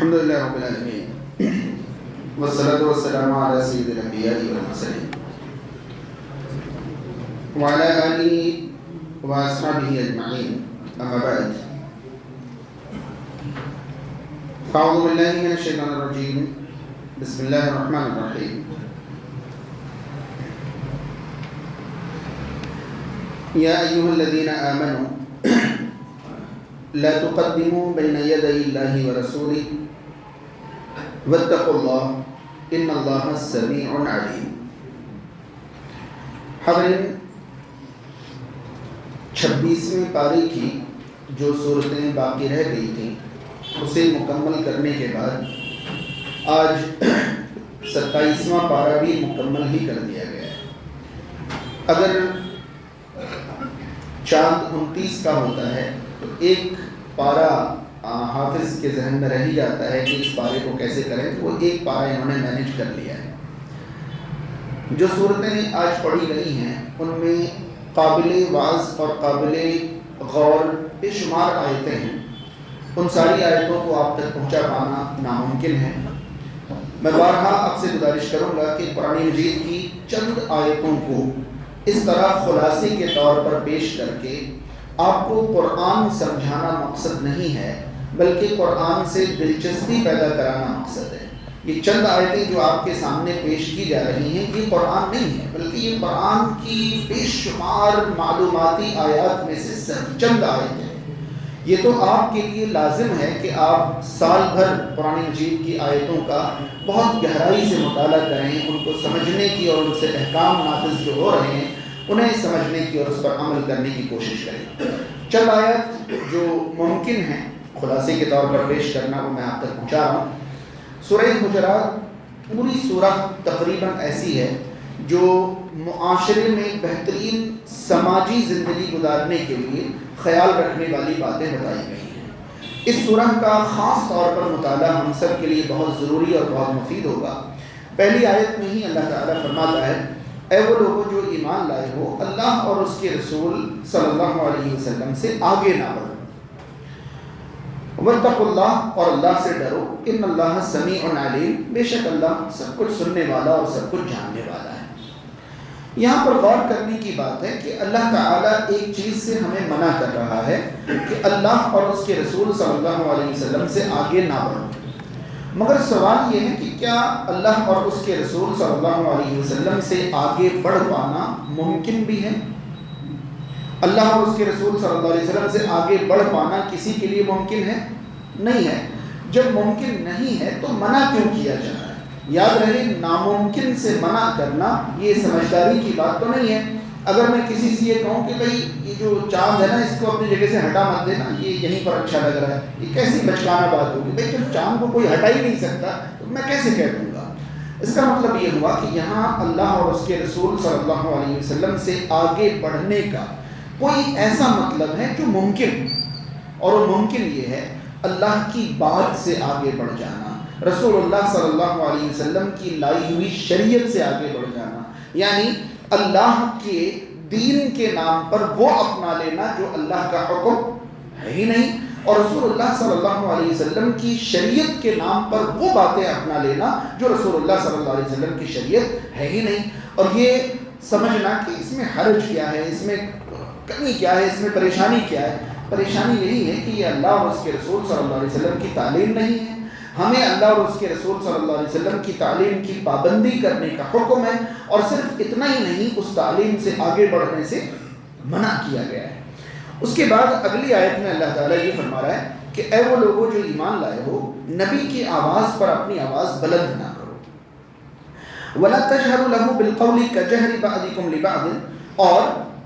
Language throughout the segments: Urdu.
الحمد لله رب العالمين والصلاة والسلام على سيد الأنبياء والمرسلين وعلى آله وأصحابه أجمعين أما بعد فأعوذ بالله من الشيطان الرجيم بسم الله الرحمن الرحيم يا أيها الذين آمنوا لا تقدموا بين يدي الله ورسوله واتقوا الله ان اللہ سمیع علیم. حضرین، 26ویں پارے کی جو صورتیں باقی رہ گئی تھیں اسے مکمل کرنے کے بعد آج 27واں پارہ بھی مکمل ہی کر دیا گیا ہے. اگر چاند 29 کا ہوتا ہے تو ایک پارہ حافظ کے ذہن میں رہ ہی جاتا ہے کہ اس پارے کو کیسے کریں، تو وہ ایک پارہ انہوں نے مینیج کر لیا ہے. جو صورتیں آج پڑھی گئی ہیں ان میں قابل وعظ اور قابل غور بے شمار آیتیں ہیں. ان ساری آیتوں کو آپ تک پہنچا پانا ناممکن ہے. میں بارہا آپ سے گزارش کروں گا کہ قرآن مجید کی چند آیتوں کو اس طرح خلاصے کے طور پر پیش کر کے آپ کو قرآن سمجھانا مقصد نہیں ہے بلکہ قرآن سے دلچسپی پیدا کرانا مقصد ہے. یہ چند آیتیں جو آپ کے سامنے پیش کی جا رہی ہیں یہ قرآن نہیں ہے بلکہ یہ قرآن کی بے شمار معلوماتی آیات میں سے صرف چند آیتیں ہیں. یہ تو آپ کے لیے لازم ہے کہ آپ سال بھر قرآن مجید کی آیتوں کا بہت گہرائی سے مطالعہ کریں، ان کو سمجھنے کی اور ان سے احکام نافذ جو ہو رہے ہیں انہیں سمجھنے کی اور اس پر عمل کرنے کی کوشش کریں. چند آیت جو ممکن ہیں خلاصے کے طور پر پیش کرنا وہ میں آپ تک پہنچا رہا ہوں. سورہ حجرات پوری سورہ تقریباً ایسی ہے جو معاشرے میں بہترین سماجی زندگی گزارنے کے لیے خیال رکھنے والی باتیں بتائی گئی ہیں. اس سورہ کا خاص طور پر مطالعہ ہم سب کے لیے بہت ضروری اور بہت مفید ہوگا. پہلی آیت میں ہی اللہ تعالیٰ فرماتا ہے اے وہ لوگوں جو ایمان لائے ہو اللہ اور اس کے رسول صلی اللہ علیہ وسلم سے آگے نہ بڑھو. واتقوا اللہ، اور اللہ سے ڈرو. ان اللہ سمیع علیم، بے شک اللہ سب کچھ سننے والا اور سب کچھ جاننے والا ہے. یہاں پر غور کرنے کی بات ہے کہ اللہ تعالیٰ ایک چیز سے ہمیں منع کر رہا ہے کہ اللہ اور اس کے رسول صلی اللہ علیہ وسلم سے آگے نہ بڑھو. مگر سوال یہ ہے کہ کیا اللہ اور اس کے رسول صلی اللہ علیہ وسلم سے آگے بڑھ پانا ممکن بھی ہے؟ اللہ اور اس کے رسول صلی اللہ علیہ وسلم سے آگے بڑھ پانا کسی کے لیے ممکن ہے؟ نہیں ہے. جب ممکن نہیں ہے تو منع کیوں کیا جا رہا ہے؟ یاد رہے ناممکن سے منع کرنا یہ سمجھداری کی بات تو نہیں ہے. اگر میں کسی سے یہ کہوں کہ بھائی یہ جو چاند ہے نا اس کو اپنی جگہ سے ہٹا مت دینا، یہ یہیں پر اچھا لگ رہا ہے، یہ کیسی بچکانہ بات ہوگی؟ بھائی جب چاند کو کوئی ہٹا ہی نہیں سکتا تو میں کیسے کہہ دوں گا؟ اس کا مطلب یہ ہوا کہ یہاں اللہ اور اس کے رسول صلی اللہ علیہ وسلم سے آگے بڑھنے کا کوئی ایسا مطلب ہے جو ممکن، اور وہ ممکن یہ ہے اللہ کی بات سے آگے بڑھ جانا، رسول اللہ صلی اللہ علیہ وسلم کی لائی ہوئی شریعت سے آگے بڑھ جانا، یعنی اللہ کے دین کے نام پر وہ اپنا لینا جو اللہ کا حکم ہے ہی نہیں، اور رسول اللہ صلی اللہ علیہ وسلم کی شریعت کے نام پر وہ باتیں اپنا لینا جو رسول اللہ صلی اللہ علیہ وسلم کی شریعت ہے ہی نہیں. اور یہ سمجھنا کہ اس میں حرج کیا ہے، اس میں کمی کیا ہے، اس میں پریشانی کیا ہے. پریشانی یہی ہے کہ یہ اللہ اور اس کے رسول صلی اللہ علیہ وسلم کی تعلیم نہیں ہے. ہمیں اللہ اور اس کے رسول صلی اللہ علیہ وسلم کی تعلیم کی پابندی کرنے کا حکم ہے، اور صرف اتنا ہی نہیں اس تعلیم سے آگے بڑھنے سے منع کیا گیا ہے. اس کے بعد اگلی آیت میں اللہ تعالیٰ یہ فرما رہا ہے کہ اے وہ لوگوں جو ایمان لائے ہو نبی کی آواز پر اپنی آواز بلند نہ کرو. وَلَا تَجْهَرُوا لَهُ بِالْقَوْلِ كَجَهْرِ بَعْضِكُمْ لِبَعْضٍ، اور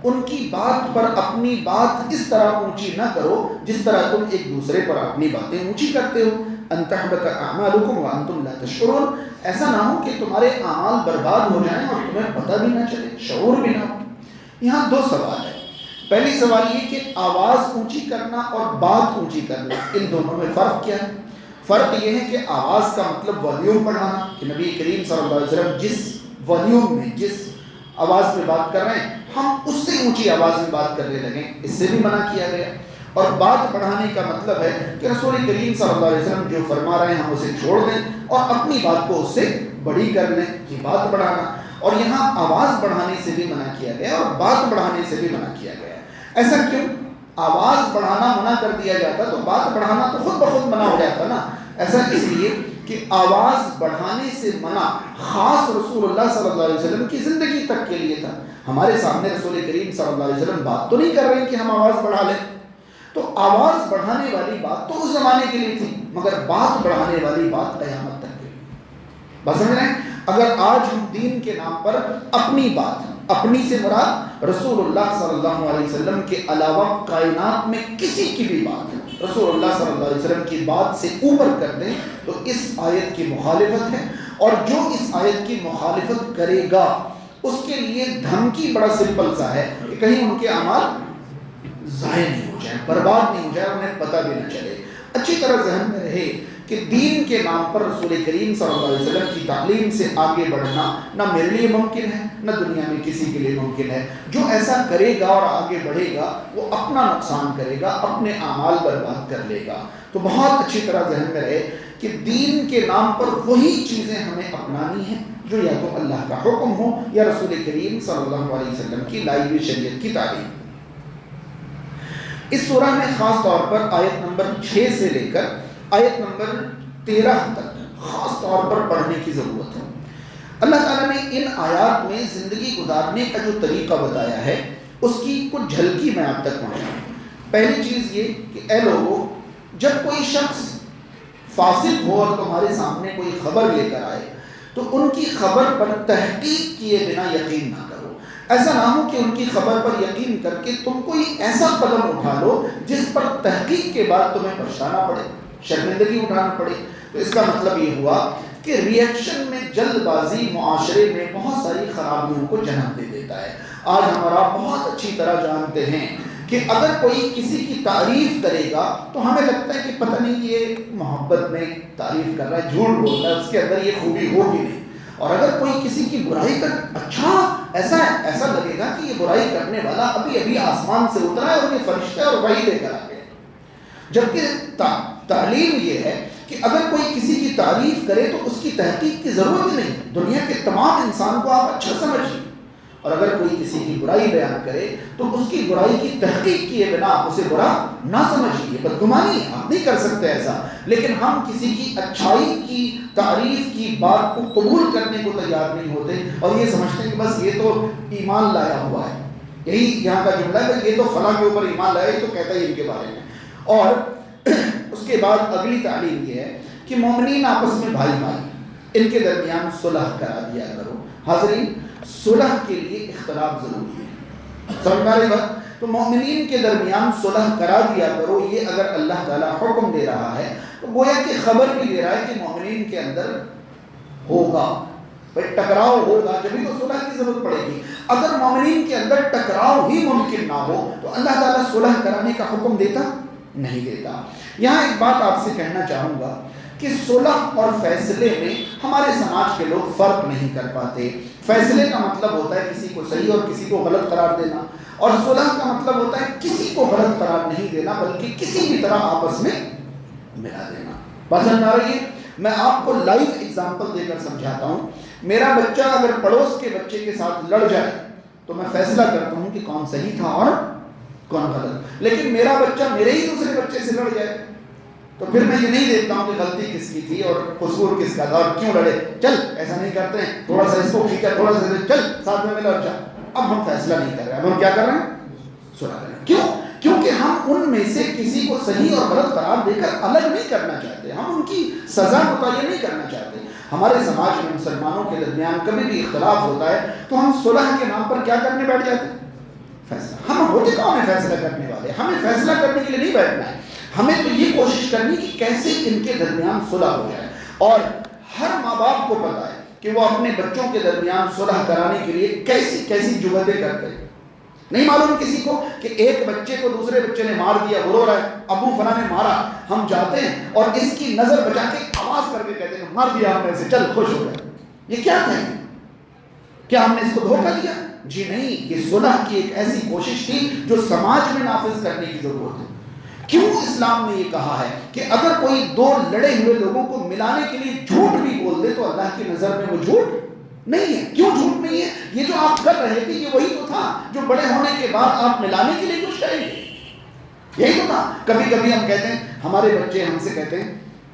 ان کی بات پر اپنی بات اس طرح اونچی نہ کرو جس طرح تم ایک دوسرے پر اپنی باتیں اونچی کرتے ہو. ان تحبط اعمالکم وانتم لا تشعرون، ایسا نہ ہو کہ تمہارے اعمال برباد ہو جائیں اور تمہیں پتہ بھی نہ چلے، شعور بھی نہ ہو. یہاں دو سوال ہے. پہلی سوال یہ کہ آواز اونچی کرنا اور بات اونچی کرنا ان دونوں میں فرق کیا ہے؟ فرق یہ ہے کہ آواز کا مطلب والیوم بڑھانا، کہ نبی کریم صلی اللہ علیہ وسلم جس والیوم میں جس آواز میں بات کر رہے ہیں ہم اس سے اونچی آواز میں بات کرنے لگیں، اس سے بھی منع کیا گیا. اور بات بڑھانے کا مطلب ہے کہ رسول کریم صلی اللہ علیہ وسلم جو فرما رہے ہیں ہم اسے چھوڑ دیں اور اپنی بات کو اس سے بڑی کر لیں، یہ بات بڑھانا۔ اور یہاں آواز بڑھانے سے بھی منع کیا گیا اور بات بڑھانے سے بھی منع کیا گیا۔ ایسا کیوں؟ آواز بڑھانا منع کر دیا جاتا تو بات بڑھانا تو خود بخود منع ہو جاتا نا۔ ایسا اس لیے کہ آواز بڑھانے سے منع خاص رسول اللہ صلی اللہ علیہ وسلم کی زندگی تک کے لیے تھا۔ ہمارے سامنے رسول کریم صلی اللہ علیہ وسلم بات تو نہیں کر رہے ہیں کہ ہم آواز بڑھا لیں، تو آواز بڑھانے والی بات تو اس زمانے کے لیے تھی، مگر بات بڑھانے والی بات قیامت تک کے لیے۔ بات سمجھ رہے ہیں؟ اگر آج ہم دین کے نام پر اپنی بات، اپنی سے مراد رسول اللہ صلی اللہ علیہ وسلم کے علاوہ کائنات میں کسی کی بھی بات رسول اللہ صلی اللہ علیہ وسلم کی بات سے اوپر کر دیں تو اس آیت کی مخالفت ہے، اور جو اس آیت کی مخالفت کرے گا اس کے لیے دھمکی بڑا سمپل سا ہے کہ کہیں ان کے اعمال ضائع نہیں ہو جائیں، برباد نہیں ہو جائے، انہیں پتہ بھی نہ چلے۔ اچھی طرح ذہن میں رہے کہ دین کے نام پر رسول کریم صلی اللہ علیہ وسلم کی تعلیم سے آگے بڑھنا نہ میرے لیے ممکن ہے نہ دنیا میں کسی کے لیے ممکن ہے۔ جو ایسا کرے گا اور آگے بڑھے گا وہ اپنا نقصان کرے گا، اپنے اعمال برباد کر لے گا۔ تو بہت اچھی طرح ذہن میں رہے کہ دین کے نام پر وہی چیزیں ہمیں اپنانی ہیں جو یا تو اللہ کا حکم ہو یا رسول کریم صلی اللہ علیہ وسلم کی لائی ہوئی شریعت کی تعلیم۔ اس سورہ میں خاص طور پر آیت نمبر 6 سے لے کر آیت نمبر 13 تک خاص طور پر پڑھنے کی ضرورت ہے۔ اللہ تعالیٰ نے ان آیات میں زندگی گزارنے کا جو طریقہ بتایا ہے اس کی کچھ جھلکی میں آپ تک پہنچاؤں۔ پہلی چیز یہ کہ اے لوگو، جب کوئی شخص فاسق ہو اور تمہارے سامنے کوئی خبر لے کر آئے تو ان کی خبر پر تحقیق کیے بنا یقین نہ کرو۔ ایسا نہ ہو کہ ان کی خبر پر یقین کر کے تم کوئی ایسا قدم اٹھا لو جس پر تحقیق کے بعد تمہیں پچھتانا پڑے، شرمندگی اٹھانا پڑے۔ تو اس کا مطلب یہ ہوا کہ ریئیکشن میں جلد بازی معاشرے میں بہت ساری خرابیوں کو جنم دے دیتا ہے۔ آج ہمارا بہت اچھی طرح جانتے ہیں کہ اگر کوئی کسی کی تعریف کرے گا تو ہمیں لگتا ہے کہ پتہ نہیں یہ محبت میں تعریف کر رہا ہے، جھوٹ بول رہا ہے، اس کے اندر یہ خوبی ہوگی نہیں۔ اور اگر کوئی کسی کی برائی کر، اچھا ایسا لگے گا کہ یہ برائی کرنے والا ابھی ابھی آسمان سے اترا ہے اور یہ فرشتہ اور وحی لے کر آ گیا۔ جبکہ تعلیم یہ ہے کہ اگر کوئی کسی کی تعریف کرے تو اس کی تحقیق کی ضرورت ہی نہیں، دنیا کے تمام انسان کو آپ اچھا سمجھیے، اور اگر کوئی کسی کی برائی بیان کرے تو اس کی برائی کی تحقیق کیے بنا آپ اسے برا نہ سمجھیے، بدگمانی ہے، آپ نہیں کر سکتے ایسا۔ لیکن ہم کسی کی اچھائی کی تعریف کی بات کو قبول کرنے کو تیار نہیں ہوتے اور یہ سمجھتے ہیں کہ بس یہ تو ایمان لایا ہوا ہے، یہی یہاں کا جملہ ہے، یہ تو فلاں کے اوپر ایمان لایا، یہ تو کہتا ہے ان کے بارے میں۔ اور اس کے بعد اگلی تعلیم یہ ہے کہ مومنین آپس میں بھائی بھائی، ان کے درمیان صلح کرا دیا کرو۔ حاضرین، صلح کے لیے اختلاف ضروری ہے، سمجھ رہے بات؟ تو مومنین کے درمیان صلح کرا دیا کرو، یہ اگر اللہ تعالیٰ حکم دے رہا ہے تو گویا کہ خبر بھی دے رہا ہے کہ مومنین کے اندر ہوگا، بھائی ٹکراؤ ہوگا، جبھی تو صلح کی ضرورت پڑے گی۔ اگر مومنین کے اندر ٹکراؤ ہی ممکن نہ ہو تو اللہ تعالیٰ صلح کرانے کا حکم دیتا نہیں دیتا۔ یہاں ایک بات آپ سے کہنا چاہوں گا کہ صلح اور فیصلے میں ہمارے سماج کے لوگ فرق نہیں کر پاتے۔ فیصلے کا مطلب ہوتا ہے کسی کو صحیح اور کسی کو غلط قرار دینا، اور صلح کا مطلب ہوتا ہے کسی کو غلط قرار نہیں دینا بلکہ کسی بھی طرح آپس میں ملا دینا۔ بات سمجھ آ رہی ہے؟ میں آپ کو لائیو ایگزامپل دے کر سمجھاتا ہوں۔ میرا بچہ اگر پڑوس کے بچے کے ساتھ لڑ جائے تو میں فیصلہ کرتا ہوں کہ کون صحیح تھا اور کون غلط، لیکن میرا بچہ میرے ہی دوسرے بچے سے لڑ جائے تو پھر میں یہ نہیں دیکھتا ہوں کہ غلطی کس کی تھی اور قصور کس کا تھا اور کیوں لڑے، چل ایسا نہیں کرتے ہیں، تھوڑا سا اس کو کھینچا، تھوڑا سا چل ساتھ میں ملا، اچھا اب ہم فیصلہ نہیں کر رہے ہیں، اب ہم کیا کر رہے ہیں؟ صلح کر رہے ہیں۔ کیوں؟ کیونکہ ہم ان میں سے کسی کو صحیح اور غلط قرار دے کر الگ نہیں کرنا چاہتے، ہم ان کی سزا متعین نہیں کرنا چاہتے۔ ہمارے سماج میں مسلمانوں کے درمیان کبھی بھی اختلاف ہوتا ہے تو ہم صلح کے نام پر کیا کرنے بیٹھ جاتے ہیں؟ فیصلہ۔ ہم ہوتے کون ہیں فیصلہ کرنے والے؟ ہمیں فیصلہ کرنے کے لیے نہیں بیٹھنا ہے، ہمیں تو یہ کوشش کرنی کہ کیسے ان کے درمیان صلح ہو جائے۔ اور ہر ماں باپ کو پتا ہے کہ وہ اپنے بچوں کے درمیان صلح کرانے کے لیے کیسی کیسی جگتیں کرتے ہیں۔ نہیں معلوم کسی کو کہ ایک بچے کو دوسرے بچے نے مار دیا، وہ رو رہا ہے، ابو فلاں نے مارا، ہم جاتے ہیں اور اس کی نظر بچا کے آواز کر کے کہتے ہیں مار دیا ہم نے اسے، چل خوش ہو گئے۔ یہ کیا ہے؟ کیا ہم نے اس کو دھوکہ دیا؟ جی نہیں، یہ صلح کی ایک ایسی کوشش تھی جو سماج میں نافذ کرنے کی ضرورت ہے۔ کیوں اسلام نے یہ کہا ہے کہ اگر کوئی دو لڑے ہوئے لوگوں کو ملانے کے لیے جھوٹ بھی بول دے تو اللہ کی نظر میں وہ جھوٹ نہیں ہے؟ کیوں جھوٹ نہیں ہے؟ یہ جو آپ کر رہے تھے یہ وہی تو تھا جو بڑے ہونے کے بعد آپ ملانے کے لیے کچھ کریں گے، یہی تو تھا۔ کبھی کبھی ہم کہتے ہیں، ہمارے بچے ہم سے کہتے ہیں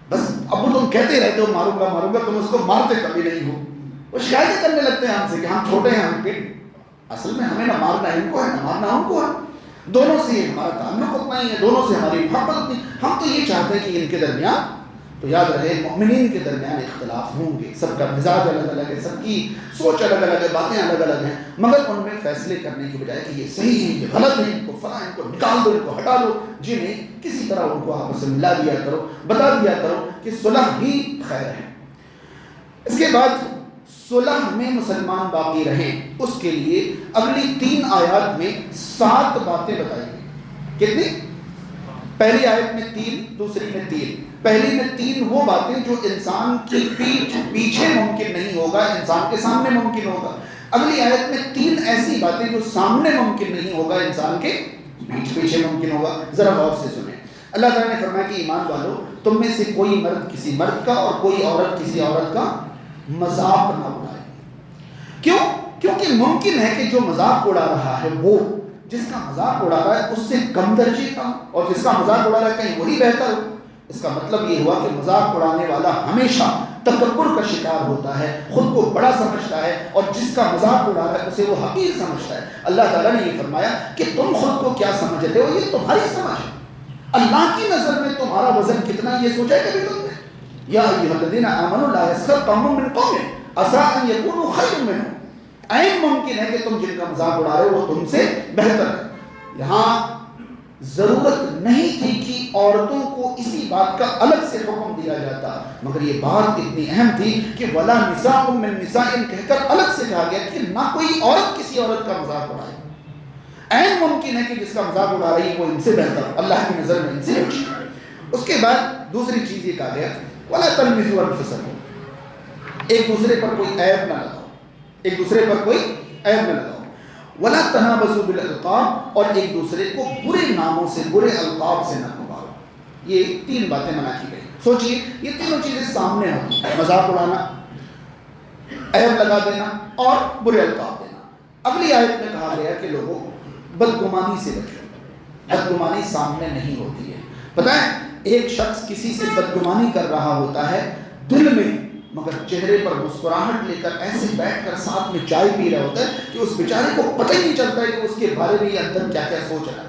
بس ابو تم کہتے رہتے ہو ماروں گا، تم اس کو مارتے کبھی نہیں ہو۔ وہ شکایتیں کرنے لگتے ہیں ہم سے کہ ہم چھوٹے ہیں، ہم پیٹ، اصل میں ہمیں نہ مارنا ان کو ہے نہ مارنا ان کو ہے، دونوں سے ہمارا تعلق اتنا ہی ہے، دونوں سے ہماری محبت اتنی۔ ہم تو یہ چاہتے ہیں کہ ان کے درمیان، تو یاد رہے مومنین کے درمیان اختلاف ہوں گے، سب کا مزاج الگ الگ ہے، سب کی سوچ الگ الگ ہے، باتیں الگ الگ ہیں، مگر ان میں فیصلے کرنے کی بجائے کہ یہ صحیح ہے یہ غلط ہے، ان کو فلاں، ان کو نکال دو، ان کو ہٹا دو، جی نہیں، کسی طرح ان کو آپس میں ملا دیا کرو، بتا دیا کرو کہ صلح ہی خیر ہے۔ اس کے بعد صلح میں مسلمان باقی رہیں، اس کے لیے اگلی 3 آیات میں 7 باتیں بتائی گئی۔ کتنی؟ پہلی آیت میں 3، دوسری میں 3۔ پہلی میں 3 وہ باتیں جو انسان کی پیچھے ممکن نہیں ہوگا، انسان کے سامنے ممکن ہوگا۔ اگلی آیت میں 3 ایسی باتیں جو سامنے ممکن نہیں ہوگا، انسان کے پیچھے ممکن ہوگا۔ ذرا غور سے سنیں۔ اللہ تعالیٰ نے فرمایا کہ ایمان والو، تم میں سے کوئی مرد کسی مرد کا اور کوئی عورت کسی عورت کا مذاق نہ اڑائے۔ کیوں؟ کیونکہ ممکن ہے کہ جو مذاق اڑا رہا ہے وہ جس کا مذاق اڑا رہا ہے اس سے کم درجے کا، اور جس کا مذاق اڑا رہا ہے کہیں وہی بہتر ہو۔ اس کا مطلب یہ ہوا کہ مذاق اڑانے والا ہمیشہ تکبر کا شکار ہوتا ہے، خود کو بڑا سمجھتا ہے، اور جس کا مذاق اڑا رہا ہے اسے وہ حقیر سمجھتا ہے۔ اللہ تعالیٰ نے یہ فرمایا کہ تم خود کو کیا سمجھتے ہو، یہ تمہاری سمجھ ہے، اللہ کی نظر میں تمہارا وزن کتنا یہ سوچا ہے کبھی تم نے؟ یا ایھا الذین آمنوا لا یسخر قوم من قوم عسیٰ ان یکونوا خیرا منہم۔ عین ممکن ہے کہ تم جن کا مذاق اڑا رہے ہو وہ تم سے بہتر ہے۔ یہاں ضرورت نہیں تھی کہ عورتوں کو اسی بات کا الگ سے حکم دیا جاتا، مگر یہ بات اتنی اہم تھی کہ ولا نساء من نساء کہہ کر الگ سے کہا گیا کہ نہ کوئی عورت کسی عورت کا مذاق اڑائے۔ عین ممکن ہے کہ جس کا مذاق اڑا رہی ہے وہ ان سے بہتر، اللہ کی نظر میں ان سے اچھی۔ اس کے بعد دوسری چیز یہ کہا گیا ولا تلمزوا انفسکم، ایک دوسرے پر کوئی عیب نہ لگاؤ، ایک دوسرے پر کوئی عیب نہ لگاؤ۔ ولا تنابزوا بالالقاب، اور ایک دوسرے کو برے ناموں سے، برے القاب سے نہ پکارو۔ یہ 3 باتیں منع کی گئی۔ سوچئے یہ تینوں چیزیں سامنے ہوتی ہیں، مذاق اڑانا، عیب لگا دینا اور برے القاب دینا۔ اگلی آیت میں کہا گیا کہ لوگوں بدگمانی سے بچو۔ بدگمانی سامنے نہیں ہوتی ہے۔ پتہ ہے ایک شخص کسی سے بدگمانی کر رہا ہوتا ہے دل میں، مگر چہرے پر مسکراہٹ لے کر ایسے بیٹھ کر ساتھ میں چائے پی رہا ہوتا ہے کہ اس بیچارے کو پتہ ہی نہیں چلتا ہے کہ اس کے بارے میں یہ اندر کیا کیا سوچ رہا ہے۔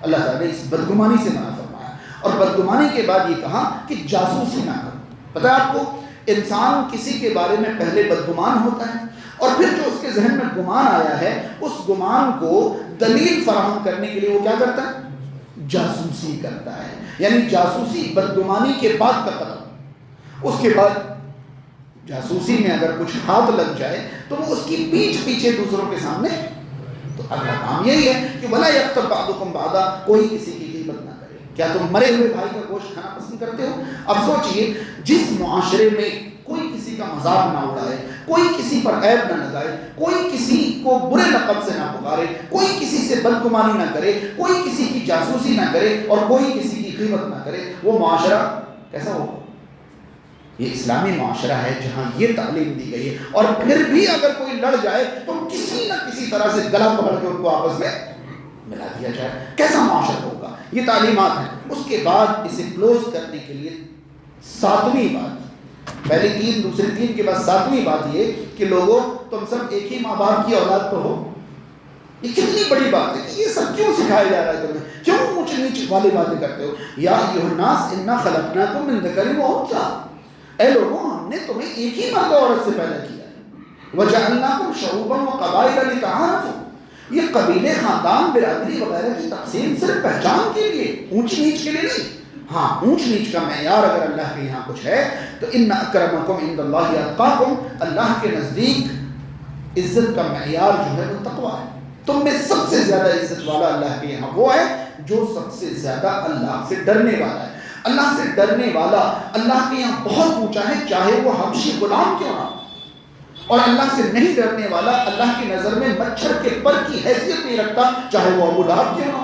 اللہ تعالیٰ نے اس بدگمانی سے منع فرمایا، اور بدگمانی کے بعد یہ کہا کہ جاسوسی نہ کرو۔ پتہ ہے آپ کو انسان کسی کے بارے میں پہلے بدگمان ہوتا ہے، اور پھر جو اس کے ذہن میں گمان آیا ہے اس گمان کو دلیل فراہم کرنے کے لیے وہ کیا کرتا ہے؟ جاسوسی کرتا ہے۔ یعنی جاسوسی بدگمانی کے بعد کا قدم۔ اس کے بعد جاسوسی میں اگر کچھ ہاتھ لگ جائے تو وہ اس کی پیٹھ پیچھے دوسروں کے سامنے، تو اگلا کام یہی ہے کہ وَلَا يَغْتَبْ بَعْضُكُمْ بَعْضًا، کوئی کسی کی غیبت نہ کرے۔ کیا تم مرے ہوئے بھائی کا گوشت کھانا پسند کرتے ہو؟ اب سوچئے جس معاشرے میں کوئی کسی کا مذاق نہ اڑائے، کوئی کسی پر عیب نہ لگائے، کوئی کسی کو برے لقب سے نہ پکارے، کوئی کسی سے بدگمانی نہ کرے، کوئی کسی کی جاسوسی نہ کرے، اور کوئی کسی کی غیبت نہ کرے، وہ معاشرہ کیسا ہوگا؟ یہ اسلامی معاشرہ ہے جہاں یہ تعلیم دی گئی ہے، اور پھر بھی اگر کوئی لڑ جائے تو کسی نہ کسی طرح سے گلا پکڑ کے ان کو آپس میں ملا دیا جائے، کیسا معاشرہ ہوگا؟ یہ تعلیمات ہیں۔ اس کے بعد اسے کلوز کرنے کے لیے 7ویں بات، پہلی 3 دوسری 3 کے بعد 7ویں بات یہ کہ لوگوں تم سب ایک ہی ماں باپ کی اولاد تو ہو۔ یہ کتنی بڑی بات ہے کہ یہ سب کیوں سکھایا جا رہا ہے تمہیں؟ کیوں اونچ نیچ والی باتیں کرتے ہو؟ یا ایھا الناس انا خلقناکم من ذکر و انثی، اے لوگوں ہم نے تمہیں ایک ہی مرد اور عورت سے پیدا کیا ہے۔ وجعلناکم شعوبا وقبائل لتعارفوا، یہ قبیلے، خاندان، برادری وغیرہ کی تقسیم صرف پہچان کے لیے، اونچ نیچ کے لیے نہیں۔ ہاں اونچ نیچ کا معیار اگر اللہ کے یہاں کچھ ہے تو ان اکرمکم عند اللہ اتقاکم، اللہ کے نزدیک عزت کا معیار جو ہے وہ تقویٰ ہے۔ تم میں سب سے زیادہ عزت والا اللہ کے یہاں وہ ہے جو سب سے زیادہ اللہ سے ڈرنے والا ہے۔ اللہ سے ڈرنے والا اللہ کے یہاں بہت اونچا ہے، چاہے وہ حبشی غلام کیوں نہ، اور اللہ سے نہیں ڈرنے والا اللہ کی نظر میں مچھر کے پر کی حیثیت نہیں رکھتا، چاہے وہ ابو لہب کیوں نہ۔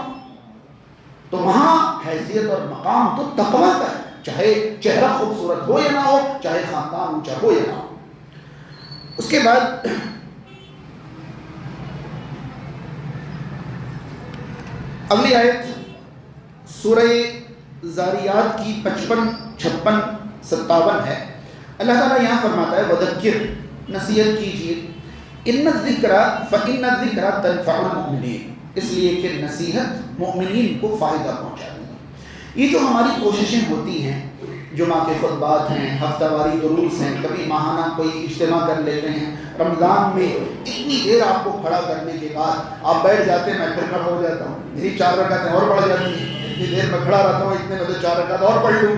تو وہاں حیثیت اور مقام تو تقویٰ کا ہے، چاہے چہرہ خوبصورت ہو یا نہ ہو، چاہے خاندان اونچا ہو یا نہ ہو۔ اس کے بعد اگلی آیت سورہ زاریات کی 55، 56، 57 ہے۔ اللہ تعالیٰ یہاں فرماتا ہے وذکر، نصیحت کیجیے، ان الذکر فإن الذکر تنفع المؤمنین، اس لیے کہ نصیحت مومنین کو فائدہ پہنچاتی ہے۔ یہ جو ہماری کوششیں ہوتی ہیں، جمعہ کے خطبات ہیں، ہفتہ واری دروس ہیں، کبھی ماہانہ کوئی اجتماع کر لیتے ہیں، رمضان میں اتنی دیر آپ کو کھڑا کرنے کے بعد آپ بیٹھ جاتے ہیں، میں پھر کھڑا ہو جاتا ہوں، میری 4 رکعتیں اور بڑھ جاتی ہیں، اتنی دیر میں کھڑا رہتا ہوں، اتنے میں تو 4 رکعت اور پڑھ لوں۔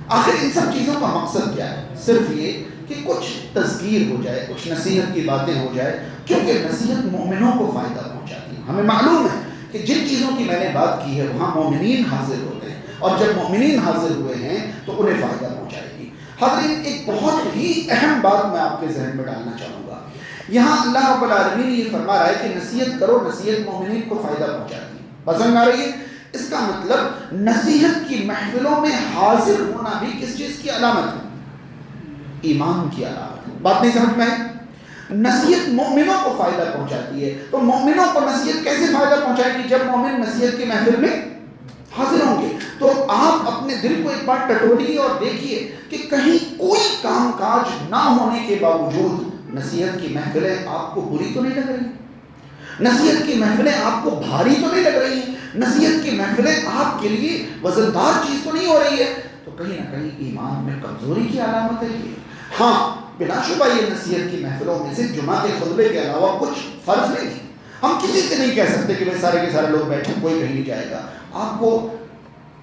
آخر ان سب چیزوں کا مقصد کیا ہے؟ صرف یہ کہ کچھ تذکیر ہو جائے، کچھ نصیحت کی باتیں ہو جائے، کیونکہ نصیحت مومنوں کو فائدہ پہنچاتی ہے۔ ہمیں معلوم ہے کہ جن چیزوں کی میں نے بات کی ہے وہاں مومنین حاضر ہوتے ہیں، اور جب مومنین حاضر ہوئے ہیں تو انہیں فائدہ پہنچائے گی۔ حضرین، ایک بہت ہی اہم بات میں آپ کے ذہن میں ڈالنا چاہوں گا۔ یہاں اللہ رب العالمین یہ فرما رہا ہے کہ نصیحت کرو، نصیحت مومنین کو فائدہ پہنچاتی ہے۔ پسند آ رہی ہے؟ اس کا مطلب نصیحت کی محفلوں میں حاضر ہونا بھی کس چیز کی علامت ہے؟ ایمان کی علامت ہے۔ بات نہیں سمجھ میں آئی؟ نصیحت مومنوں کو فائدہ پہنچاتی ہے، تو مومنوں کو نصیحت کیسے فائدہ پہنچائے گی؟ جب مومن نصیحت کی محفل میں حاضر ہوں گے۔ تو آپ اپنے دل کو ایک بار ٹٹولیے اور دیکھیے کہ کہیں کوئی کام کاج نہ ہونے کے باوجود نصیحت کی محفلیں آپ کو بری تو نہیں لگ رہی، نصیحت کی محفلیں آپ کو بھاری تو نہیں لگ رہی ہیں، نصیحت کی محفلیں آپ کے لیے وزندار چیز تو نہیں ہو رہی ہے، تو کہیں نہ کہیں ایمان میں کمزوری کی علامت ہے یہ۔ ہاں بلا شبہ یہ نصیحت کی محفلوں میں سے جمعہ کے خطبے کے علاوہ کچھ فرض نہیں ہے۔ ہم کسی سے نہیں کہہ سکتے کہ بھائی سارے کے سارے لوگ بیٹھے، کوئی کہیں نہیں جائے گا۔ آپ کو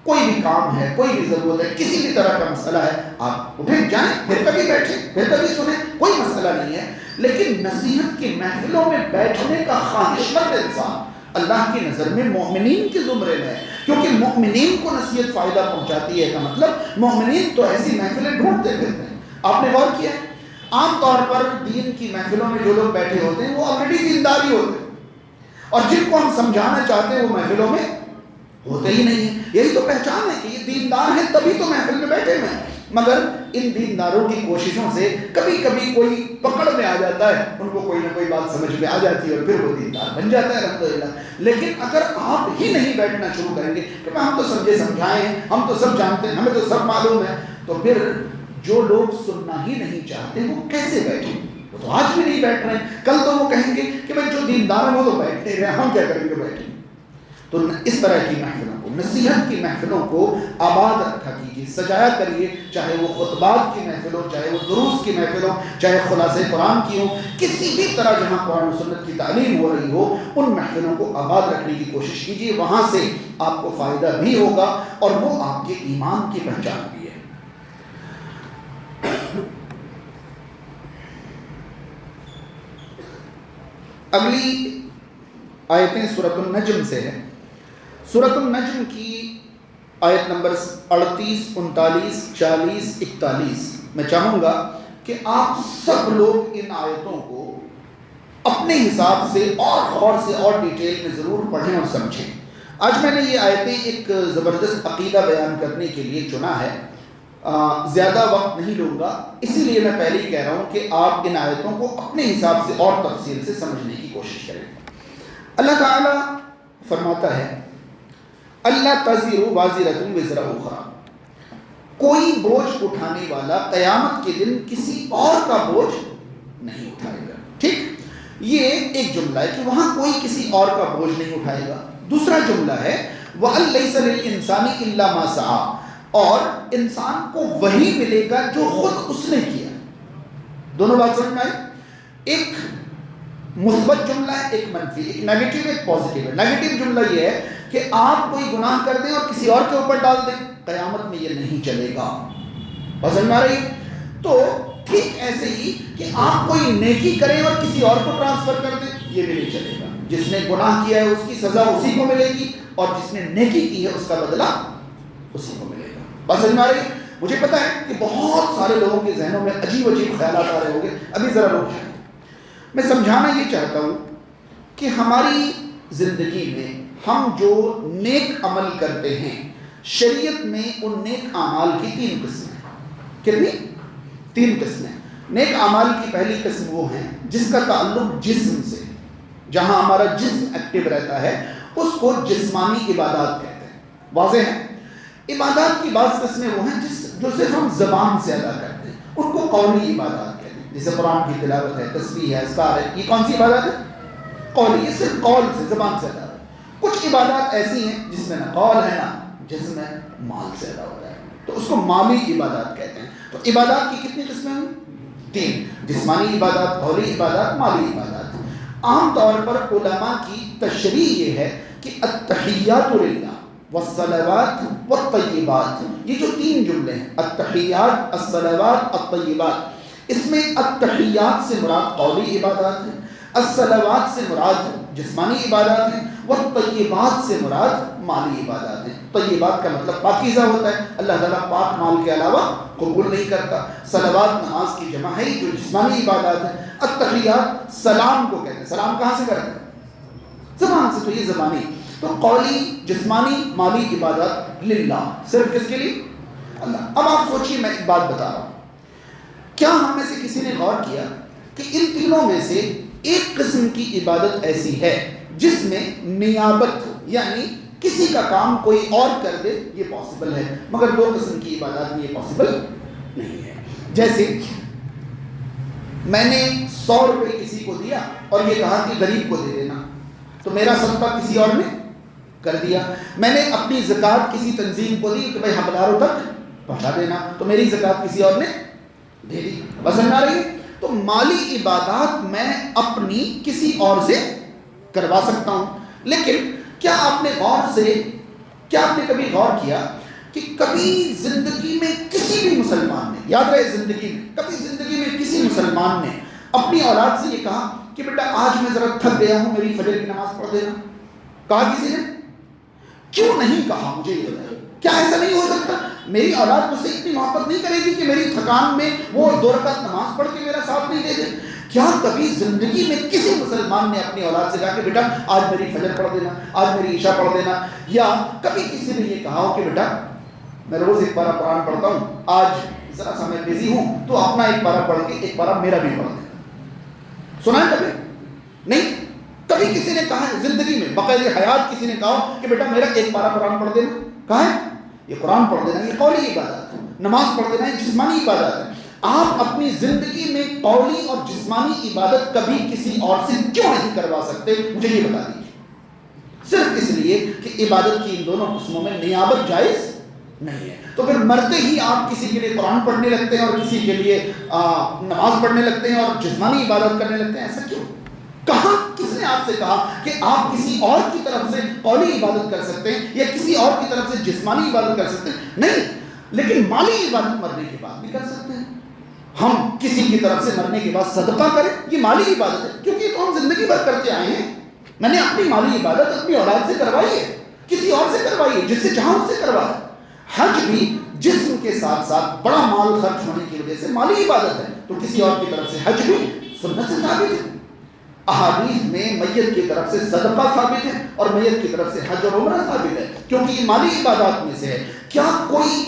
کوئی بھی کام ہے، کوئی بھی ضرورت ہے، کسی بھی طرح کا مسئلہ ہے، آپ اٹھیں جائیں، پھر کبھی بیٹھیں، پھر کبھی سنیں، کوئی مسئلہ نہیں ہے۔ لیکن نصیحت کی محفلوں میں بیٹھنے کا خواہش مند انسان اللہ کی نظر میں مومنین کے زمرے میں ہے، کیونکہ مومنین کو نصیحت فائدہ پہنچاتی ہے کا مطلب مومنین تو ایسی محفلیں ڈھونڈتے پھرتے ہیں۔ آپ نے غور کیا ہے عام طور پر دین کی محفلوں میں جو لوگ بیٹھے ہوتے ہیں وہ آلریڈی دیندار ہی ہوتے ہیں، اور جن کو ہم سمجھانا چاہتے ہیں وہ محفلوں میں ہوتے ہی نہیں ہیں۔ یہی تو پہچان ہے کہ یہ دیندار ہیں، تبھی تو محفل میں بیٹھے ہوئے ہیں، مگر ان دینداروں کی کوششوں سے کبھی کبھی کوئی پکڑ میں آ جاتا ہے، ان کو کوئی نہ کوئی بات سمجھ میں آ جاتی ہے اور پھر وہ دیندار بن جاتا ہے الحمدللہ۔ لیکن اگر آپ ہی نہیں بیٹھنا شروع کریں گے کہ ہم تو سمجھے سمجھائے ہیں، ہم تو سب جانتے ہیں، ہمیں تو سب معلوم ہے، تو پھر جو لوگ سننا ہی نہیں چاہتے وہ کیسے بیٹھیں؟ وہ تو آج بھی نہیں بیٹھ رہے ہیں، کل تو وہ کہیں گے کہ بھائی جو دیندار ہیں وہ تو بیٹھ نہیں رہے، ہم کیا کریں گے بیٹھیں؟ تو اس طرح کی محفلوں کو، نصیحت کی محفلوں کو آباد رکھا کیجیے، سجایا کریے، چاہے وہ خطبات کی محفل ہو، چاہے وہ دروس کی محفل ہو، چاہے خلاصہ قرآن کی ہو، کسی بھی طرح جہاں قرآن و سنت کی تعلیم ہو رہی ہو ان محفلوں کو آباد رکھنے کی کوشش کیجیے، وہاں سے آپ کو فائدہ بھی ہوگا اور وہ آپ کے ایمان کی پہچان بھی ہے۔ اگلی آیتیں سورۃ النجم سے ہے۔ سورۃ النجم کی آیت نمبر 38، 39، 40، 41 میں چاہوں گا کہ آپ سب لوگ ان آیتوں کو اپنے حساب سے اور غور سے اور ڈیٹیل میں ضرور پڑھیں اور سمجھیں۔ آج میں نے یہ آیتیں ایک زبردست عقیدہ بیان کرنے کے لیے چنا ہے، زیادہ وقت نہیں لوں گا، اسی لیے میں پہلے ہی کہہ رہا ہوں کہ آپ ان آیتوں کو اپنے حساب سے اور تفصیل سے سمجھنے کی کوشش کریں۔ اللہ تعالیٰ فرماتا ہے اللہ تزر وازرۃ وزر اخری، کوئی بوجھ اٹھانے والا قیامت کے دن کسی اور کا بوجھ نہیں اٹھائے گا۔ ٹھیک، یہ ایک جملہ ہے کہ وہاں کوئی کسی اور کا بوجھ نہیں اٹھائے گا۔ دوسرا جملہ ہے وَأَن لَيْسَ لِلْإِنسَانِ إِلَّا مَا سَعَىٰ، اور انسان کو وہی ملے گا جو خود اس نے کیا۔ دونوں بات سمجھ میں آئی؟ ایک مثبت جملہ ہے، ایک منفی، ایک نیگیٹو ایک پازیٹیو ہے۔ نیگیٹو جملہ یہ ہے کہ آپ کوئی گناہ کر دیں اور کسی اور کے اوپر ڈال دیں، قیامت میں یہ نہیں چلے گا۔ پسند آ رہی ہے؟ تو ٹھیک ایسے ہی کہ آپ کوئی نیکی کریں اور کسی اور کو ٹرانسفر کر دیں، یہ بھی نہیں چلے گا۔ جس نے گناہ کیا ہے اس کی سزا اسی کو ملے گی، اور جس نے نیکی کی ہے اس کا بدلہ اسی کو ملے گا۔ بات سمجھ میں آ رہی ہے؟ مجھے پتا ہے کہ بہت سارے لوگوں کے ذہنوں میں عجیب عجیب خیالات آ رہے ہوں گے، ابھی ذرا رک جائیں۔ میں سمجھانا یہ چاہتا ہوں کہ ہماری زندگی میں ہم جو نیک عمل کرتے ہیں، شریعت میں ان نیک اعمال کی 3 قسمیں ہیں۔ کتنی؟ 3 قسمیں۔ نیک اعمال کی پہلی قسم وہ ہے جس کا تعلق جسم سے، جہاں ہمارا جسم ایکٹیو رہتا ہے، اس کو جسمانی عبادات کہتے ہیں۔ واضح ہے؟ عبادات کی بعض قسمیں وہ ہیں جو صرف ہم زبان سے ادا کرتے ہیں، ان کو قولی عبادات کہتے ہیں، جیسے قرآن کی تلاوت ہے، تسبیح ہے، اذکار ہے۔ یہ کون سی عبادت ہے؟ قولی، یہ صرف قول سے، زبان سے ادا ہے۔ کچھ عبادات ایسی ہیں جس میں نہ قول ہے نہ جسم ہے، مال سے ادا ہوتا ہے، تو اس کو مالی عبادات کہتے ہیں۔ تو عبادات کی کتنی قسمیں ہیں؟ 3، جسمانی عبادات، قولی عبادات، مالی عبادات۔ عام طور پر علماء کی تشریح یہ ہے کہ التحیات للہ والصلوات والطیبات، یہ جو 3 جملے ہیں، التحیات، الصلوات، الطیبات، اس میں التحیات سے مراد قولی عبادات ہیں، الصلوات سے مراد جسمانی عبادات ہیں، والطیبات سے مراد مالی عبادات ہیں۔ طیبات کا مطلب پاکیزہ ہوتا ہے، اللہ تعالیٰ پاک مال کے علاوہ قبول نہیں کرتا۔ صلوات نماز کی جمع ہے جو جسمانی عبادات ہے۔ التحیات سلام کو کہتے ہیں، سلام کہاں سے کرتے ہیں؟ زبان سے، تو یہ زبانی۔ تو قولی، جسمانی، مالی عبادات للہ، صرف کس کے لیے؟ اللہ۔ اب آپ سوچیے، میں ایک بات بتا رہا ہوں، کیا ہم میں سے کسی نے غور کیا کہ ان تینوں میں سے ایک قسم کی عبادت ایسی ہے جس میں نیابت، یعنی کسی کا کام کوئی اور کر دے، یہ پاسبل ہے، مگر 2 قسم کی عبادات میں یہ پاسبل نہیں ہے۔ جیسے میں نے 100 روپے کسی کو دیا اور یہ کہا کہ غریب کو دے دینا، تو میرا صدقہ کسی اور نے کر دیا۔ میں نے اپنی زکوٰۃ کسی تنظیم کو دی کہ بھائی حقداروں تک پہنچا دینا، تو میری زکوٰۃ کسی اور نے دے دی۔ بس سمجھ آ رہی ہے؟ تو مالی عبادات میں اپنی کسی اور سے کروا سکتا ہوں، لیکن کیا آپ نے کبھی غور کیا کہ کبھی زندگی میں کسی بھی مسلمان نے، یاد رہے کبھی زندگی میں کسی مسلمان نے اپنی اولاد سے یہ کہا کہ بیٹا آج میں ذرا تھک گیا ہوں، میری فجر کی نماز پڑھ دینا؟ کہا کسی نے؟ کیوں نہیں کہا؟ مجھے یہ بتائیے، کیا ایسا نہیں ہو سکتا؟ میری اولاد مجھ سے اتنی محبت نہیں کرے گی کہ میری تھکان میں وہ 2 رکعت نماز پڑھ کے میرا ساتھ نہیں دے دے؟ کیا کبھی زندگی میں کسی مسلمان نے اپنی اولاد سے کہا کہ بیٹا آج میری فجر پڑھ دینا، آج میری عشاء پڑھ دینا؟ یا کبھی کسی نے یہ کہا ہو کہ بیٹا میں روز 1 پارہ قرآن پڑھتا ہوں، آج ذرا سا میں بزی ہوں، تو اپنا 1 پارہ پڑھ کے 1 پارہ میرا بھی پڑھ دینا؟ سنا ہے کبھی؟ نہیں۔ کبھی کسی نے کہا ہے زندگی میں بقید حیات کسی نے کہا کہ بیٹا میرا 1 پارہ قرآن پڑھ دینا؟ کہا ہے؟ یہ قرآن پڑھ دینا یہ قولی عبادت ہے، نماز پڑھ دینا یہ جسمانی عبادت ہے۔ آپ اپنی زندگی میں قولی اور جسمانی عبادت کبھی کسی اور سے کیوں نہیں کروا سکتے؟ مجھے یہ بتا دیجیے۔ صرف اس لیے کہ عبادت کی ان دونوں قسموں میں نیابت جائز نہیں ہے۔ تو پھر مرتے ہی آپ کسی کے لیے قرآن پڑھنے لگتے ہیں اور کسی کے لیے نماز پڑھنے لگتے ہیں اور جسمانی عبادت کرنے لگتے ہیں، ایسا کیوں؟ کہاں کس نے آپ سے کہا کہ آپ کسی اور کی طرف سے قولی عبادت کر سکتے ہیں یا کسی اور کی طرف سے جسمانی عبادت کر سکتے ہیں؟ نہیں، لیکن مالی عبادت مرنے کے بعد بھی کر سکتے ہیں۔ ہم کسی کی طرف سے مرنے کے بعد صدقہ کریں، یہ مالی عبادت ہے، کیونکہ تو ہم زندگی بھر کرتے آئے ہیں۔ میں نے اپنی مالی عبادت اپنی اولاد سے کروائی ہے، کسی اور سے کروائی ہے، جس سے چاہا اس سے کروایا۔ حج بھی جسم کے ساتھ ساتھ بڑا مال خرچ ہونے کی وجہ سے مالی عبادت ہے، تو کسی اور کی طرف سے حج بھی سنت سے ثابت ہے۔ احادیث میں میت کی طرف سے صدقہ ثابت ہے اور میت کی طرف سے حج اور عمرہ ثابت ہے، کیونکہ یہ مالی عبادات میں سے ہے۔ کیا کوئی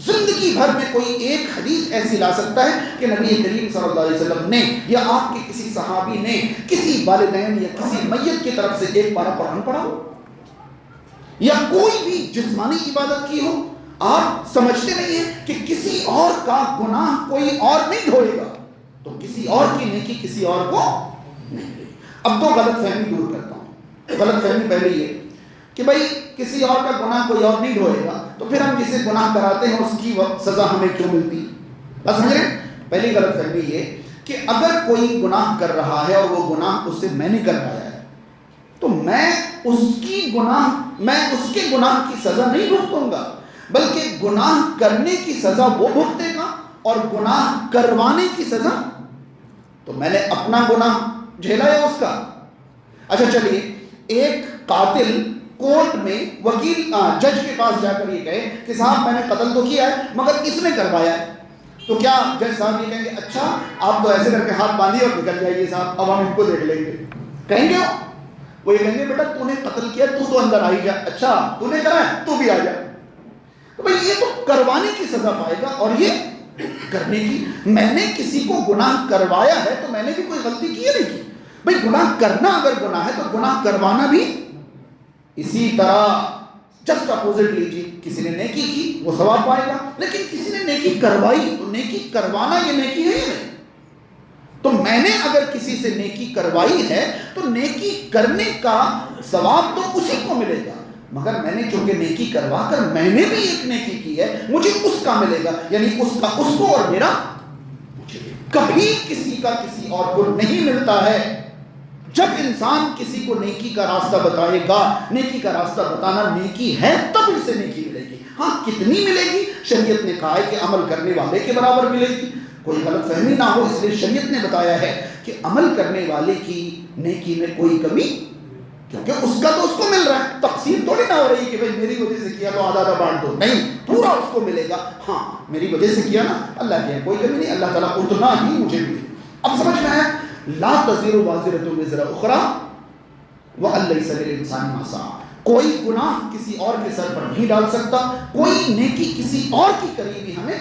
زندگی بھر میں کوئی ایک حدیث ایسی لا سکتا ہے کہ نبی کریم صلی اللہ علیہ وسلم نے یا آپ کے کسی صحابی نے کسی والدین یا کسی میت کی طرف سے 1 پارہ قرآن پڑھا ہو یا کوئی بھی جسمانی عبادت کی ہو؟ آپ سمجھتے نہیں ہیں کہ کسی اور کا گناہ کوئی اور نہیں دھوئے گا، تو کسی اور کی نیکی کسی اور کو نہیں دے۔ اب 2 غلط فہمی دور کرتا ہوں۔ غلط فہمی پہلی یہ کہ بھائی کسی اور کا گناہ کوئی اور نہیں دھوئے گا، تو پھر ہم جسے گناہ کراتے ہیں اس کی سزا ہمیں کیوں ملتی؟ بس سمجھ رہے ہیں؟ پہلی غلط فہمی یہ کہ اگر کوئی گناہ کر رہا ہے اور وہ گناہ اس سے میں نے کروایا ہے، تو میں اس کے گناہ کی سزا نہیں بھگتوں گا، بلکہ گناہ کرنے کی سزا وہ بھگتے گا اور گناہ کروانے کی سزا تو میں نے اپنا گناہ جھیلا ہے اس کا۔ اچھا چلیے، ایک قاتل کورٹ میں وکیل جج کے پاس جا کر یہ کہے کہ صاحب میں نے قتل تو کیا ہے مگر اس نے کروایا ہے، تو کیا جج صاحب یہ کہیں گے اچھا آپ تو ایسے کر کے ہاتھ باندھیے اور نکل جائیے صاحب، اب ہم ان کو دیکھ لیں گے؟ کہیں گے؟ وہ یہ کہیں گے بیٹا تو نے قتل کیا تو اندر آئی جا, اچھا تو نے کرا ہے تو بھی آ جا. تو بھائی یہ تو کروانے کی سزا پائے گا اور یہ کرنے کی. میں نے کسی کو گناہ کروایا ہے تو میں نے بھی کوئی غلطی کی ہے نہیں کی. بھائی گناہ کرنا اگر گناہ ہے تو گناہ کروانا بھی اسی طرح. جسٹ اپوزٹ لیجیے, کسی نے نیکی کی وہ ثواب پائے گا, لیکن کسی نے نیکی کروائی تو نیکی کروانا یہ نیکی ہے یا نہیں؟ تو میں نے اگر کسی سے نیکی کروائی ہے تو نیکی کرنے کا ثواب تو اسی کو ملے گا, مگر میں نے چونکہ نیکی کروا کر میں نے بھی ایک نیکی کی ہے, مجھے اس کا ملے گا, یعنی اس کا اس کو اور میرا مجھے. کبھی کسی کا کسی اور کو نہیں ملتا ہے. جب انسان کسی کو نیکی کا راستہ بتائے گا, نیکی کا راستہ بتانا نیکی ہے, تب اسے نیکی ملے گی. ہاں کتنی ملے گی؟ شریعت نے کہا ہے کہ عمل کرنے والے کے برابر ملے گی. کوئی غلط فہمی نہ ہو, اس لیے شریعت نے بتایا ہے کہ عمل کرنے والے کی نیکی میں کوئی کمی, کیونکہ اس کا تو اس کو مل رہا ہے. تقسیم تھوڑی نہ ہو رہی کہ بھائی میری وجہ سے کیا تو آدھا آدھا بانٹ دو, نہیں, پورا اس کو ملے گا. ہاں میری وجہ سے کیا نا, اللہ کے کوئی کمی نہیں, اللہ تعالیٰ اتنا ہی مجھے ملے. اب سمجھ میں ہے, لا تزر وازرۃ وزر اخری وان لیس للانسان ما سعی. کوئی گناہ کسی اور کے سر پر نہیں ڈال سکتا, کوئی نیکی کسی اور کی کری بھی ہمیں,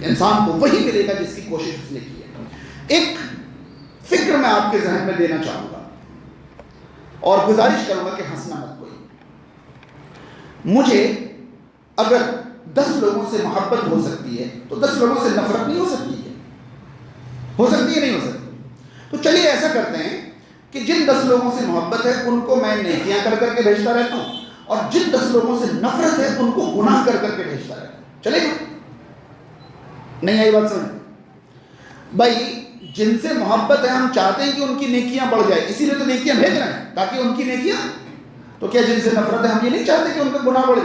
انسان کو وہی ملے گا جس کی کوشش اس نے کی ہے. ایک فکر میں آپ کے ذہن میں دینا چاہوں گا اور گزارش کروں گا کہ ہنسنا مت کوئی. مجھے اگر 10 لوگوں سے محبت ہو سکتی ہے تو 10 لوگوں سے نفرت نہیں ہو سکتی ہے؟ ہو سکتی ہے نہیں ہو سکتی؟ تو چلیے ایسا کرتے ہیں کہ جن 10 لوگوں سے محبت ہے ان کو میں نیکیاں کر کر کے بھیجتا رہتا ہوں, اور جن 10 لوگوں سے نفرت ہے ان کو گناہ کر کر کے بھیجتا رہتا ہوں. چلے گا؟ نہیں آئی بات سمجھ؟ بھائی جن سے محبت ہے ہم چاہتے ہیں کہ ان کی نیکیاں بڑھ جائے, اسی لیے تو نیکیاں بھیج رہے ہیں تاکہ ان کی نیکیاں. تو کیا جن سے نفرت ہے ہم یہ نہیں چاہتے کہ ان کا گناہ بڑھے؟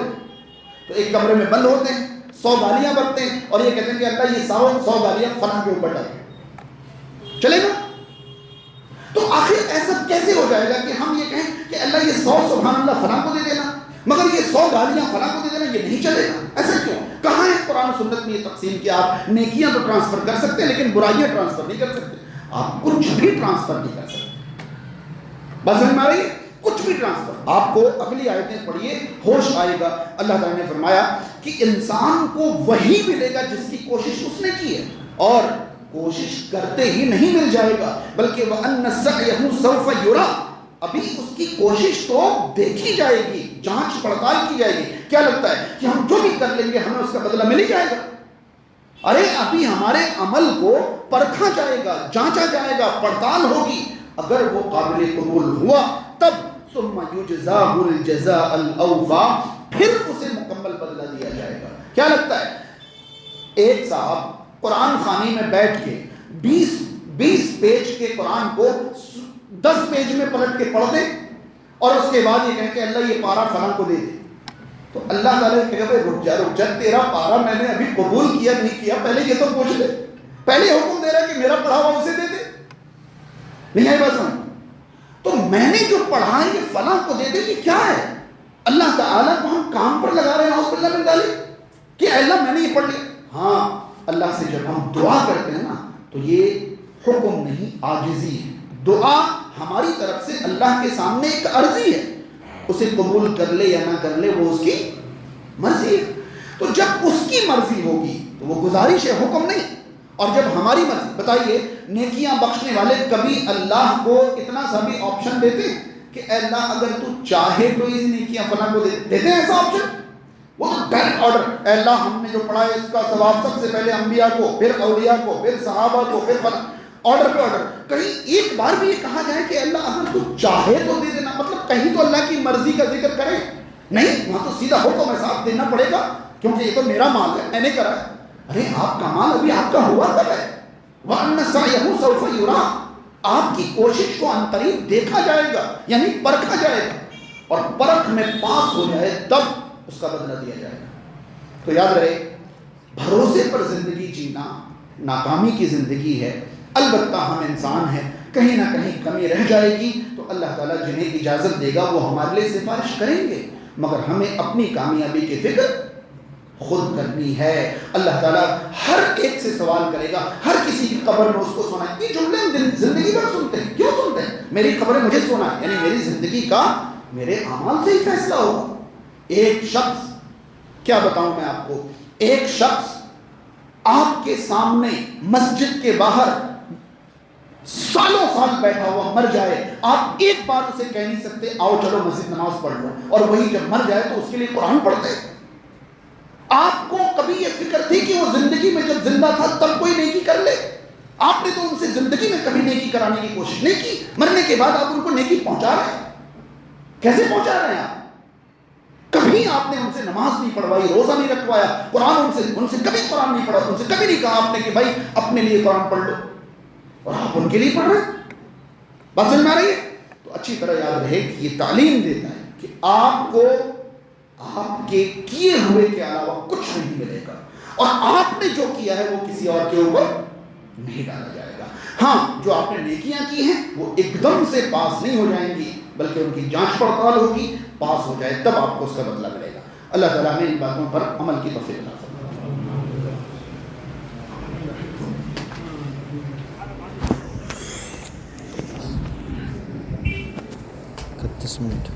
تو ایک کمرے میں بند ہوتے ہیں, 100 گالیاں بکتے ہیں اور یہ کہتے ہیں کہ اللہ یہ 100 گالیاں فلاں کے اوپر ڈالیں. چلے گا؟ تو آخر ایسا کیسے ہو جائے گا کہ ہم یہ کہیں کہ اللہ یہ 100 سبحان اللہ فلاں کو دے دینا, مگر یہ 100 گالیاں فلاں کو دے دینا, یہ نہیں چلے گا؟ ایسا کیوں؟ کہاں ہے قرآن و سنت میں یہ تقسیم کہ آپ نیکیاں تو ٹرانسفر کر سکتے ہیں لیکن برائیاں ٹرانسفر نہیں کر سکتے؟ آپ کچھ بھی ٹرانسفر نہیں کر سکتے. بس سمجھ میں آ رہی ہے؟ کچھ بھی ٹرانسفر. آپ کو اگلی آیتیں پڑھیے, ہوش آئے گا. اللہ تعالیٰ نے فرمایا کہ انسان کو وہی ملے گا جس کی کوشش اس نے کی ہے, اور کوشش کرتے ہی نہیں مل جائے گا, بلکہ وَأَنَّ سَعْيَهُ سَوْفَ يُرَى, ابھی اس کی کوشش تو دیکھی جائے گی, جانچ پڑتال کی جائے گی. کیا لگتا ہے کہ ہم جو بھی کر لیں گے ہمیں اس کا بدلہ مل ہی جائے گا؟ ارے ابھی ہمارے عمل کو پرکھا جائے گا, جانچا جائے گا, پڑتال ہوگی. اگر وہ قابل قبول ہوا تب ثم يجزاه الجزاء الاوفى, پھر اسے مکمل بدلہ دیا جائے گا. کیا لگتا ہے ایک صاحب قرآن خوانی میں بیٹھ کے 20 پیج کے قرآن کو 10 پیج میں پلٹ کے پڑھ دے اور اس کے بعد یہ کہیں کہ اللہ یہ پارا فلاں کو دے دے, تو اللہ تعالیٰ کہے گا بھائی رک جا, تیرا پارا میں نے ابھی قبول کیا نہیں کیا, پہلے یہ تو پوچھ لے. پہلے حکم دے رہا ہے کہ میرا پڑھا ہوا اسے دے دے. نہیں آئی بات سمجھ؟ تو میں نے جو پڑھا ہے یہ فلاں کو دے دے, یہ کیا ہے؟ اللہ تعالیٰ کو ہم کام پر لگا رہے ہیں نعوذ باللہ من ذالک کہ اللہ میں نے یہ پڑھ لیا. ہاں اللہ سے جب ہم دعا کرتے ہیں نا تو یہ حکم نہیں, عاجزی ہے. دعا ہماری طرف سے اللہ کے سامنے ایک عرضی ہے, اسے قبول کر لے یا نہ کر لے وہ اس کی مرضی ہے. تو جب اس کی مرضی ہوگی تو وہ گزارش ہے, حکم نہیں. اور جب ہماری مرضی, بتائیے نیکیاں بخشنے والے کبھی اللہ کو اتنا سا بھی آپشن دیتے ہیں کہ اے اللہ اگر تو چاہے تو یہ نیکیاں فلاں کو دیتے ہیں ایسا آپشن؟ وہ تو ڈائریکٹ آرڈر, اے اللہ ہم نے جو پڑھا ہے اس کا ثواب سب سے پہلے انبیاء کو, پھر اولیاء کو, پھر صحابہ کو, پھر فلاں, آرڈر پہ آرڈر. کہیں ایک بار بھی یہ کہا جائے کہ اللہ اگر تو چاہے تو دے دینا, مطلب کہیں تو اللہ کی مرضی کا ذکر کرے نہیں, وہاں تو سیدھا حکم ہے صاحب دینا پڑے گا کیونکہ یہ تو میرا مال ہے, میں نے کرا ہے. ارے آپ کا مال ابھی آپ کا ہوا کب ہے؟ وَأَنَّ سَعْيَهُ سَوْفَ يُرَى, آپ کی کوشش کو عنقریب دیکھا جائے گا, یعنی پرکھا جائے گا, اور پرکھ میں پاس ہو جائے تب اس کا بدلہ دیا جائے گا. تو یاد رہے, بھروسے پر زندگی جینا ناکامی کی زندگی ہے. البتہ ہم انسان ہیں, کہیں نہ کہیں کمی رہ جائے گی, تو اللہ تعالیٰ جنہیں اجازت دے گا وہ ہمارے لیے سفارش کریں گے, مگر ہمیں اپنی کامیابی کی فکر خود کرنی ہے. اللہ تعالیٰ ہر ایک سے سوال کرے گا, ہر کسی کی قبر میں اس کو سنا. یہ جملے ہم زندگی بھر سنتے ہیں, کیوں سنتے ہیں؟ میری خبر ہے مجھے سونا ہے، یعنی میری زندگی کا میرے اعمال سے ہی فیصلہ ہوگا. ایک شخص، کیا بتاؤں میں آپ کو، ایک شخص آپ کے سامنے مسجد کے باہر سالوں سال بیٹھا ہوا مر جائے، آپ ایک بار اسے کہہ نہیں سکتے آؤ چلو مسجد نماز پڑھ لو، اور وہی جب مر جائے تو اس کے لیے قرآن پڑھتے. آپ کو کبھی یہ فکر تھی کہ وہ زندگی میں جب زندہ تھا تب کوئی نیکی کر لے؟ آپ نے تو ان سے زندگی میں کبھی نیکی کرانے کی کوشش نہیں کی، مرنے کے بعد آپ ان کو نیکی پہنچا رہے ہیں. کیسے پہنچا رہے ہیں آپ؟ کبھی آپ نے ان سے نماز نہیں پڑھوائی، روزہ نہیں رکھوایا، قرآن ان سے کبھی قرآن نہیں پڑھا، ان سے کبھی نہیں کہا آپ نے کہ بھائی اپنے لیے قرآن پڑھ لو، اور آپ ان کے لیے پڑھ رہے ہیں. بات سمجھ میں آ رہی ہے؟ تو اچھی طرح یاد رہے کہ یہ تعلیم دیتا ہے کہ آپ کو آپ کے کیے ہوئے کے علاوہ کچھ نہیں ملے گا، اور آپ نے جو کیا ہے وہ کسی اور کے اوپر نہیں ڈالا جائے گا. ہاں، جو آپ نے نیکیاں کی ہیں وہ ایک دم سے پاس نہیں ہو جائیں گی، بلکہ ان کی جانچ پڑتال ہوگی، پاس ہو جائے تب آپ کو اس کا بدلہ ملے گا. اللہ تعالیٰ ہمیں ان باتوں پر عمل کی توفیق عطا فرمائے. 31 منٹ.